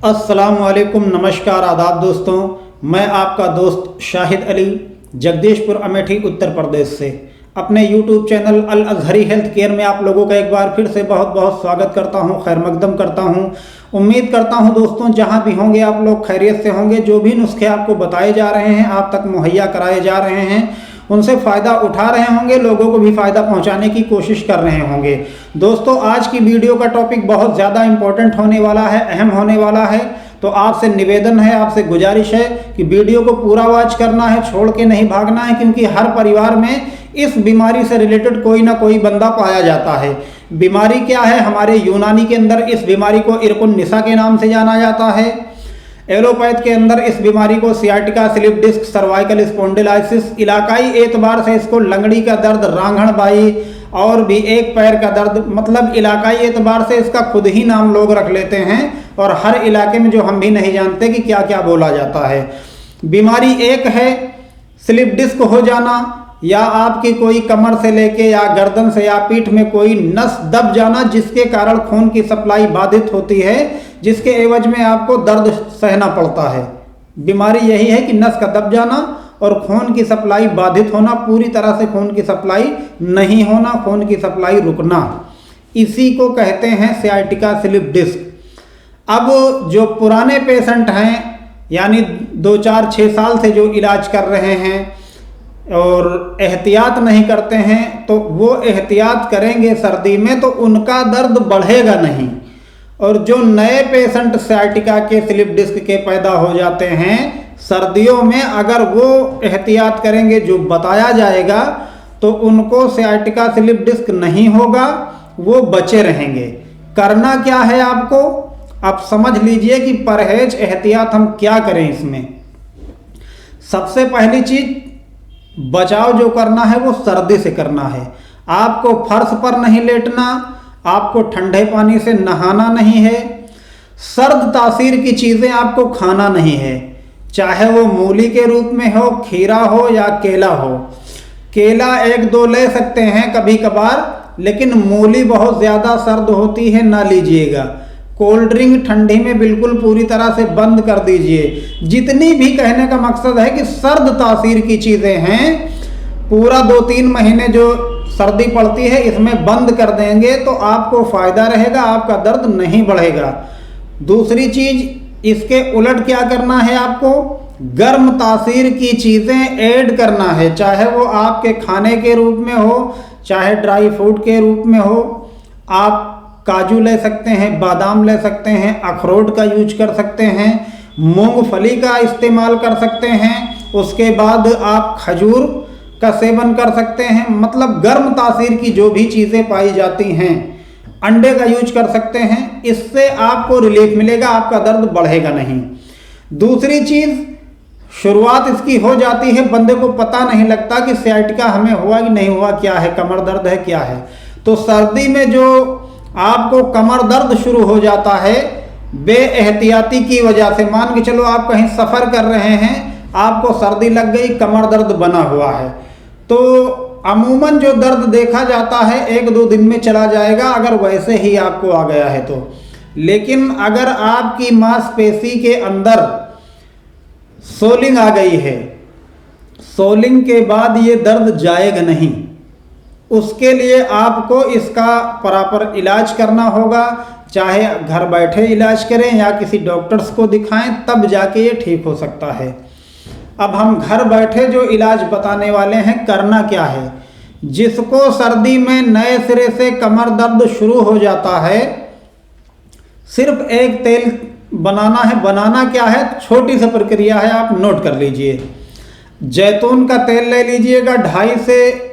अस्सलामुअलैकुम, नमस्कार, आदाब दोस्तों। मैं आपका दोस्त शाहिद अली जगदीशपुर अमेठी उत्तर प्रदेश से अपने YouTube चैनल अल अज़हरी हेल्थ केयर में आप लोगों का एक बार फिर से बहुत बहुत स्वागत करता हूं, खैर मकदम करता हूं। उम्मीद करता हूं दोस्तों जहां भी होंगे आप लोग खैरियत से होंगे। जो भी नुस्खे आपको बताए जा रहे हैं, आप तक मुहैया कराए जा रहे हैं, उनसे फ़ायदा उठा रहे होंगे, लोगों को भी फ़ायदा पहुंचाने की कोशिश कर रहे होंगे। दोस्तों आज की वीडियो का टॉपिक बहुत ज़्यादा इम्पोर्टेंट होने वाला है, अहम होने वाला है। तो आपसे निवेदन है, आपसे गुजारिश है कि वीडियो को पूरा वॉच करना है, छोड़ के नहीं भागना है, क्योंकि हर परिवार में इस बीमारी से रिलेटेड कोई ना कोई बंदा पाया जाता है। बीमारी क्या है? हमारे यूनानी के अंदर इस बीमारी को इरकुन निसा के नाम से जाना जाता है। एलोपैथ के अंदर इस बीमारी को sciatica, slip disc, cervical spondylosis, इलाकाई एतबार से इसको लंगड़ी का दर्द, रांघण बाई और भी एक पैर का दर्द, मतलब इलाकाई एतबार से इसका खुद ही नाम लोग रख लेते हैं और हर इलाके में जो हम भी नहीं जानते कि क्या क्या बोला जाता है। बीमारी एक है स्लिप डिस्क हो जाना, या आपकी कोई कमर से लेके या गर्दन से या पीठ में कोई नस दब जाना, जिसके कारण खून की सप्लाई बाधित होती है, जिसके एवज में आपको दर्द सहना पड़ता है। बीमारी यही है कि नस का दब जाना और खून की सप्लाई बाधित होना, पूरी तरह से खून की सप्लाई नहीं होना, खून की सप्लाई रुकना, इसी को कहते हैं सियाटिका स्लिप डिस्क। अब जो पुराने पेशेंट हैं, यानी 2-4-6 साल से जो इलाज कर रहे हैं और एहतियात नहीं करते हैं, तो वो एहतियात करेंगे सर्दी में तो उनका दर्द बढ़ेगा नहीं। और जो नए पेशेंट सियाटिका के स्लिप डिस्क के पैदा हो जाते हैं सर्दियों में, अगर वो एहतियात करेंगे जो बताया जाएगा, तो उनको सियाटिका स्लिप डिस्क नहीं होगा, वो बचे रहेंगे। करना क्या है आपको, आप समझ लीजिए कि परहेज एहतियात हम क्या करें इसमें। सबसे पहली चीज बचाव जो करना है वो सर्दी से करना है। आपको फर्श पर नहीं लेटना, आपको ठंडे पानी से नहाना नहीं है, सर्द तासीर की चीज़ें आपको खाना नहीं है, चाहे वो मूली के रूप में हो, खीरा हो या केला हो। केला 1-2 ले सकते हैं कभी कभार, लेकिन मूली बहुत ज़्यादा सर्द होती है, ना लीजिएगा। कोल्ड ड्रिंक ठंडी में बिल्कुल पूरी तरह से बंद कर दीजिए। जितनी भी कहने का मकसद है कि सर्द तासीर की चीज़ें हैं, पूरा 2-3 महीने जो सर्दी पड़ती है इसमें बंद कर देंगे तो आपको फ़ायदा रहेगा, आपका दर्द नहीं बढ़ेगा। दूसरी चीज़, इसके उलट क्या करना है, आपको गर्म तासीर की चीज़ें ऐड करना है, चाहे वो आपके खाने के रूप में हो, चाहे ड्राई फ्रूट के रूप में हो। आप काजू ले सकते हैं, बादाम ले सकते हैं, अखरोट का यूज कर सकते हैं, मूंगफली का इस्तेमाल कर सकते हैं, उसके बाद आप खजूर का सेवन कर सकते हैं। मतलब गर्म तासीर की जो भी चीज़ें पाई जाती हैं, अंडे का यूज कर सकते हैं, इससे आपको रिलीफ मिलेगा, आपका दर्द बढ़ेगा नहीं। दूसरी चीज़, शुरुआत इसकी हो जाती है, बंदे को पता नहीं लगता कि सियाटिका हमें हुआ कि नहीं हुआ, क्या है, कमर दर्द है, क्या है। तो सर्दी में जो आपको कमर दर्द शुरू हो जाता है बेएहतियाती की वजह से, मान के चलो आप कहीं सफ़र कर रहे हैं, आपको सर्दी लग गई, कमर दर्द बना हुआ है, तो अमूमन जो दर्द देखा जाता है 1-2 दिन में चला जाएगा, अगर वैसे ही आपको आ गया है तो। लेकिन अगर आपकी मांसपेशी के अंदर सोलिंग आ गई है, सोलिंग के बाद ये दर्द जाएगा नहीं, उसके लिए आपको इसका प्रॉपर इलाज करना होगा। चाहे घर बैठे इलाज करें या किसी डॉक्टर्स को दिखाएं, तब जाके ये ठीक हो सकता है। अब हम घर बैठे जो इलाज बताने वाले हैं, करना क्या है। जिसको सर्दी में नए सिरे से कमर दर्द शुरू हो जाता है, सिर्फ एक तेल बनाना है। बनाना क्या है, छोटी सी प्रक्रिया है, आप नोट कर लीजिए। जैतून का तेल ले लीजिएगा, 250 से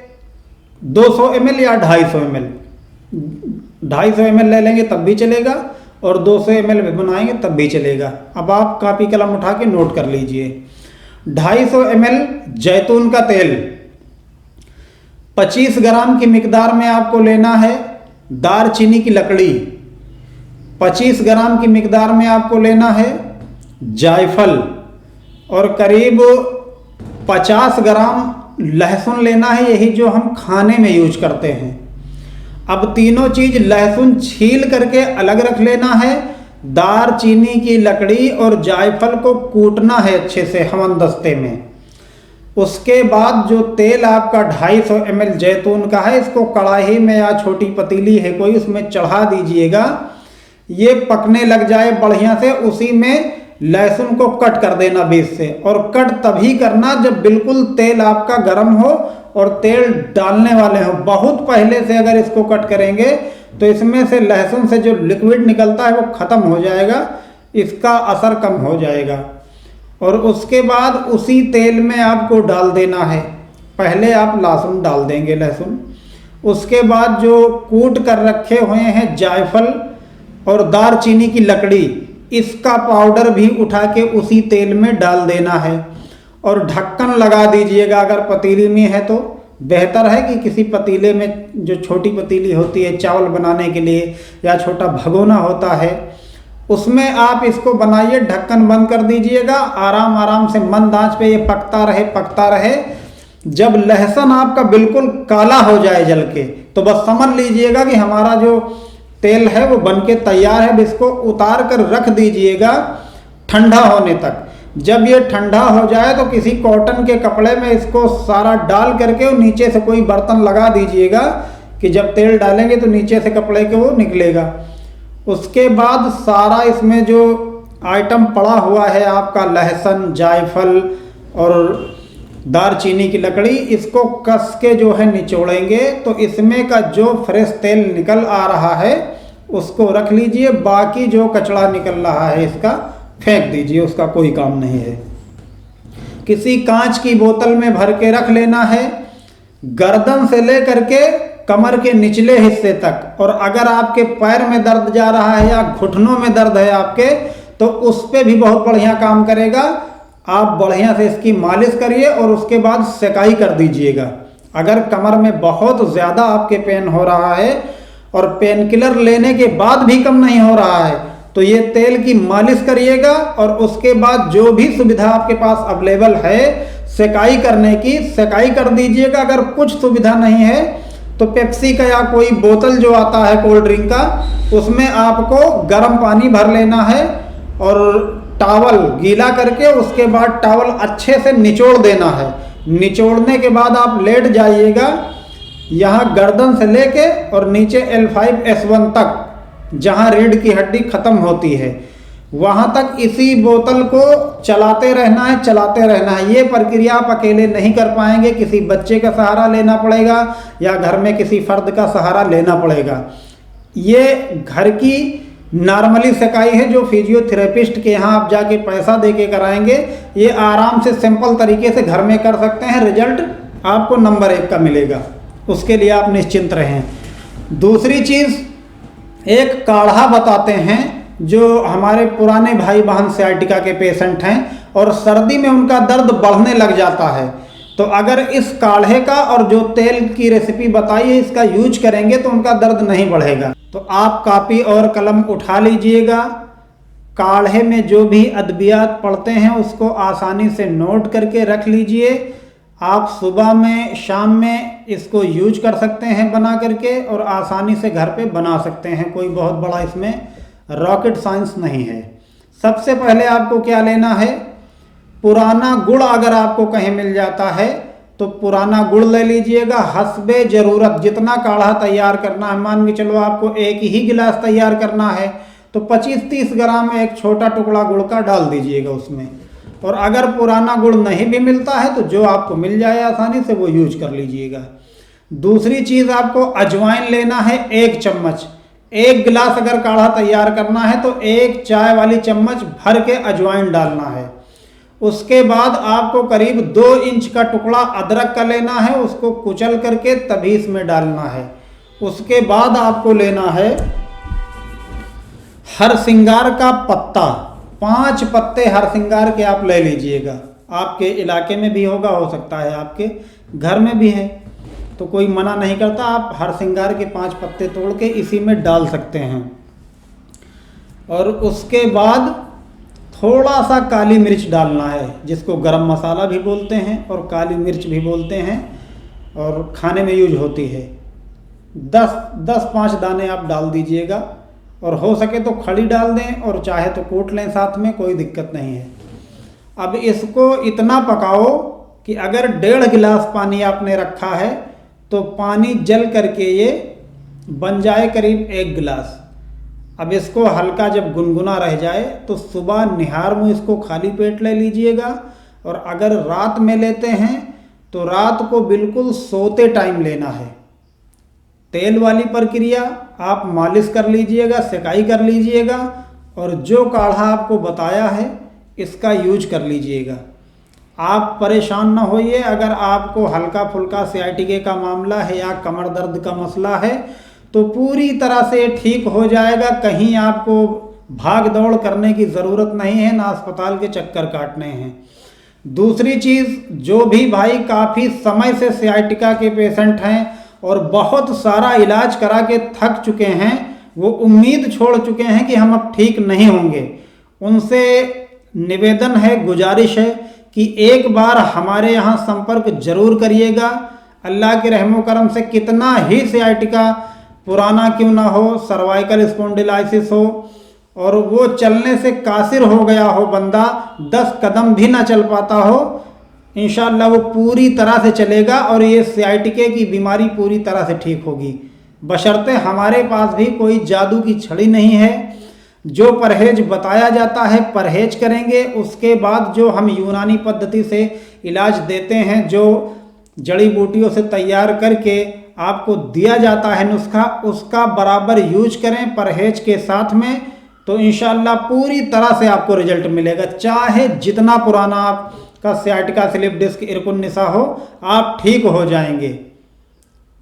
200 ml या 250 ml। 250 ml ले लेंगे तब भी चलेगा, और 200 ml में बनाएंगे तब भी चलेगा। अब आप कापी कलम उठा के नोट कर लीजिए। 250 ml जैतून का तेल 25 ग्राम की मिकदार में आपको लेना है। दारचीनी की लकड़ी 25 ग्राम की मिकदार में आपको लेना है। जायफल और करीब 50 ग्राम लहसुन लेना है, यही जो हम खाने में यूज करते हैं। अब तीनों चीज़ लहसुन छील करके अलग रख लेना है, दारचीनी की लकड़ी और जायफल को कूटना है अच्छे से हमनदस्ते में। उसके बाद जो तेल आपका 250 ml जैतून का है, इसको कढ़ाई में या छोटी पतीली है कोई, उसमें चढ़ा दीजिएगा। ये पकने लग जाए बढ़िया से, उसी में लहसुन को कट कर देना बीच से। और कट तभी करना जब बिल्कुल तेल आपका गर्म हो और तेल डालने वाले हो। बहुत पहले से अगर इसको कट करेंगे तो इसमें से लहसुन से जो लिक्विड निकलता है वो ख़त्म हो जाएगा, इसका असर कम हो जाएगा। और उसके बाद उसी तेल में आपको डाल देना है। पहले आप लहसुन डाल देंगे, लहसुन। उसके बाद जो कूट कर रखे हुए हैं जायफल और दारचीनी की लकड़ी, इसका पाउडर भी उठा के उसी तेल में डाल देना है। और ढक्कन लगा दीजिएगा। अगर पतीली में है तो बेहतर है कि किसी पतीले में, जो छोटी पतीली होती है चावल बनाने के लिए, या छोटा भगोना होता है, उसमें आप इसको बनाइए। ढक्कन बंद कर दीजिएगा। आराम आराम से मंद आंच पे ये पकता रहे। जब लहसुन आपका बिल्कुल काला हो जाए जल के, तो बस समझ लीजिएगा कि हमारा जो तेल है वो बनके तैयार है। अब इसको उतार कर रख दीजिएगा ठंडा होने तक। जब ये ठंडा हो जाए तो किसी कॉटन के कपड़े में इसको सारा डाल करके और नीचे से कोई बर्तन लगा दीजिएगा कि जब तेल डालेंगे तो नीचे से कपड़े के वो निकलेगा। उसके बाद सारा इसमें जो आइटम पड़ा हुआ है आपका, लहसुन, जायफल और दारचीनी की लकड़ी, इसको कस के जो है निचोड़ेंगे तो इसमें का जो फ्रेश तेल निकल आ रहा है उसको रख लीजिए। बाकी जो कचड़ा निकल रहा है इसका फेंक दीजिए, उसका कोई काम नहीं है। किसी कांच की बोतल में भर के रख लेना है, गर्दन से लेकर के कमर के निचले हिस्से तक। और अगर आपके पैर में दर्द जा रहा है या घुटनों में दर्द है आपके, तो उस पे भी बहुत बढ़िया काम करेगा। आप बढ़िया से इसकी मालिश करिए और उसके बाद सेकाई कर दीजिएगा। अगर कमर में बहुत ज़्यादा आपके पेन हो रहा है और पेन किलर लेने के बाद भी कम नहीं हो रहा है, तो ये तेल की मालिश करिएगा। और उसके बाद जो भी सुविधा आपके पास अवेलेबल है सेकाई करने की, सेकाई कर दीजिएगा। अगर कुछ सुविधा नहीं है तो पेप्सी का या कोई बोतल जो आता है कोल्ड ड्रिंक का, उसमें आपको गर्म पानी भर लेना है और टॉवल गीला करके उसके बाद टॉवल अच्छे से निचोड़ देना है। निचोड़ने के बाद आप लेट जाइएगा यहाँ गर्दन से लेके और नीचे L5S1 तक, जहाँ रीढ़ की हड्डी ख़त्म होती है, वहाँ तक इसी बोतल को चलाते रहना है। ये प्रक्रिया आप अकेले नहीं कर पाएंगे, किसी बच्चे का सहारा लेना पड़ेगा या घर में किसी फर्द का सहारा लेना पड़ेगा। ये घर की नॉर्मली सेकाई है जो फिजियोथेरेपिस्ट के यहाँ आप जाके पैसा दे के कराएंगे। ये आराम से सिंपल तरीके से घर में कर सकते हैं। रिजल्ट आपको नंबर 1 का मिलेगा, उसके लिए आप निश्चिंत रहें। दूसरी चीज़, एक काढ़ा बताते हैं जो हमारे पुराने भाई बहन सियाटिका के पेशेंट हैं और सर्दी में उनका दर्द बढ़ने लग जाता है, तो अगर इस काढ़े का और जो तेल की रेसिपी बताई है इसका यूज करेंगे तो उनका दर्द नहीं बढ़ेगा। तो आप कापी और कलम उठा लीजिएगा। काढ़े में जो भी अद्वियात पढ़ते हैं उसको आसानी से नोट करके रख लीजिए। आप सुबह में, शाम में इसको यूज कर सकते हैं बना करके, और आसानी से घर पे बना सकते हैं। कोई बहुत बड़ा इसमें रॉकेट साइंस नहीं है। सबसे पहले आपको क्या लेना है, पुराना गुड़ अगर आपको कहीं मिल जाता है तो पुराना गुड़ ले लीजिएगा। हस्बे ज़रूरत जितना काढ़ा तैयार करना है, मान के चलो आपको 1 ही गिलास तैयार करना है तो 25-30 ग्राम एक छोटा टुकड़ा गुड़ का डाल दीजिएगा उसमें। और अगर पुराना गुड़ नहीं भी मिलता है तो जो आपको मिल जाए आसानी से वो यूज कर लीजिएगा। दूसरी चीज़, आपको अजवाइन लेना है 1 चम्मच। 1 गिलास अगर काढ़ा तैयार करना है तो 1 चाय वाली चम्मच भर के अजवाइन डालना है। उसके बाद आपको करीब 2 इंच का टुकड़ा अदरक का लेना है, उसको कुचल करके तभी इसमें डालना है। उसके बाद आपको लेना है हरसिंगार का पत्ता, 5 पत्ते हरसिंगार के आप ले लीजिएगा। आपके इलाके में भी होगा, हो सकता है आपके घर में भी है, तो कोई मना नहीं करता। आप हरसिंगार के 5 पत्ते तोड़ के इसी में डाल सकते हैं। और उसके बाद थोड़ा सा काली मिर्च डालना है, जिसको गरम मसाला भी बोलते हैं और काली मिर्च भी बोलते हैं और खाने में यूज होती है। 10-5 दाने आप डाल दीजिएगा। और हो सके तो खड़ी डाल दें और चाहे तो कूट लें साथ में, कोई दिक्कत नहीं है। अब इसको इतना पकाओ कि अगर 1.5 गिलास पानी आपने रखा है तो पानी जल करके ये बन जाए करीब 1 गिलास। अब इसको हल्का जब गुनगुना रह जाए तो सुबह निहार मुँह इसको खाली पेट ले लीजिएगा। और अगर रात में लेते हैं तो रात को बिल्कुल सोते टाइम लेना है। तेल वाली प्रक्रिया आप मालिश कर लीजिएगा, सेकाई कर लीजिएगा और जो काढ़ा आपको बताया है इसका यूज कर लीजिएगा। आप परेशान ना होइए। अगर आपको हल्का फुल्का सियाटिके का मामला है या कमर दर्द का मसला है तो पूरी तरह से ठीक हो जाएगा। कहीं आपको भाग दौड़ करने की ज़रूरत नहीं है, ना अस्पताल के चक्कर काटने हैं। दूसरी चीज़, जो भी भाई काफ़ी समय से सियाटिका के पेशेंट हैं और बहुत सारा इलाज करा के थक चुके हैं, वो उम्मीद छोड़ चुके हैं कि हम अब ठीक नहीं होंगे, उनसे निवेदन है, गुजारिश है कि एक बार हमारे यहाँ संपर्क जरूर करिएगा। अल्लाह के रहमो करम से कितना ही सियाटिका पुराना क्यों ना हो, सर्वाइकल स्पॉन्डिलाइसिस हो और वो चलने से कासिर हो गया हो, बंदा 10 कदम भी ना चल पाता हो, इंशाअल्लाह वो पूरी तरह से चलेगा और ये सियाटिके की बीमारी पूरी तरह से ठीक होगी। बशर्ते हमारे पास भी कोई जादू की छड़ी नहीं है। जो परहेज बताया जाता है परहेज करेंगे। उसके बाद जो हम यूनानी पद्धति से इलाज देते हैं, जो जड़ी बूटियों से तैयार करके आपको दिया जाता है नुस्खा, उसका बराबर यूज करें परहेज के साथ में, तो इंशाअल्लाह पूरी तरह से आपको रिजल्ट मिलेगा। चाहे जितना पुराना आपका सियाटिका, स्लिप डिस्क, इरकुन निसा हो, आप ठीक हो जाएंगे।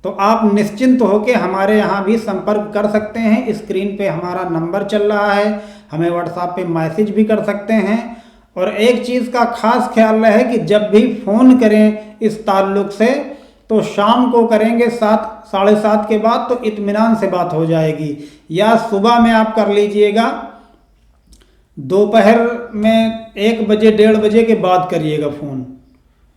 तो आप निश्चिंत होकर हमारे यहाँ भी संपर्क कर सकते हैं। स्क्रीन पे हमारा नंबर चल रहा है, हमें व्हाट्सएप पे मैसेज भी कर सकते हैं। और एक चीज़ का खास ख्याल रहे कि जब भी फ़ोन करें इस ताल्लुक़ से तो शाम को करेंगे 7, साढ़े 7 के बाद, तो इत्मीनान से बात हो जाएगी। या सुबह में आप कर लीजिएगा, दोपहर में 1 बजे 1:30 बजे के बाद करिएगा फ़ोन।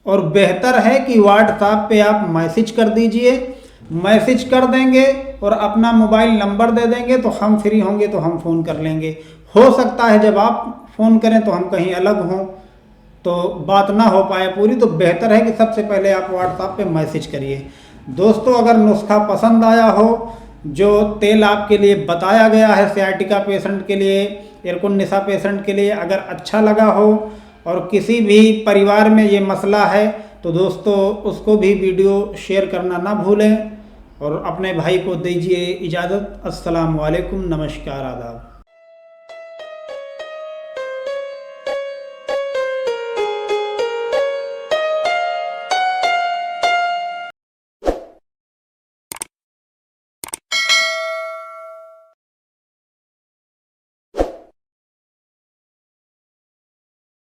और बेहतर है कि व्हाट्सएप पे आप मैसेज कर दीजिए। मैसेज कर देंगे और अपना मोबाइल नंबर दे देंगे तो हम फ्री होंगे तो हम फ़ोन कर लेंगे। हो सकता है जब आप फ़ोन करें तो हम कहीं अलग हों तो बात ना हो पाए पूरी, तो बेहतर है कि सबसे पहले आप व्हाट्सएप पे मैसेज करिए। दोस्तों, अगर नुस्खा पसंद आया हो, जो तेल आपके लिए बताया गया है सियाटिका पेशेंट के लिए, इरकुन निसा पेशेंट के लिए, अगर अच्छा लगा हो और किसी भी परिवार में ये मसला है तो दोस्तों उसको भी वीडियो शेयर करना ना भूलें और अपने भाई को दीजिए इजाज़त। अस्सलाम वालेकुम, नमस्कार, आदाब।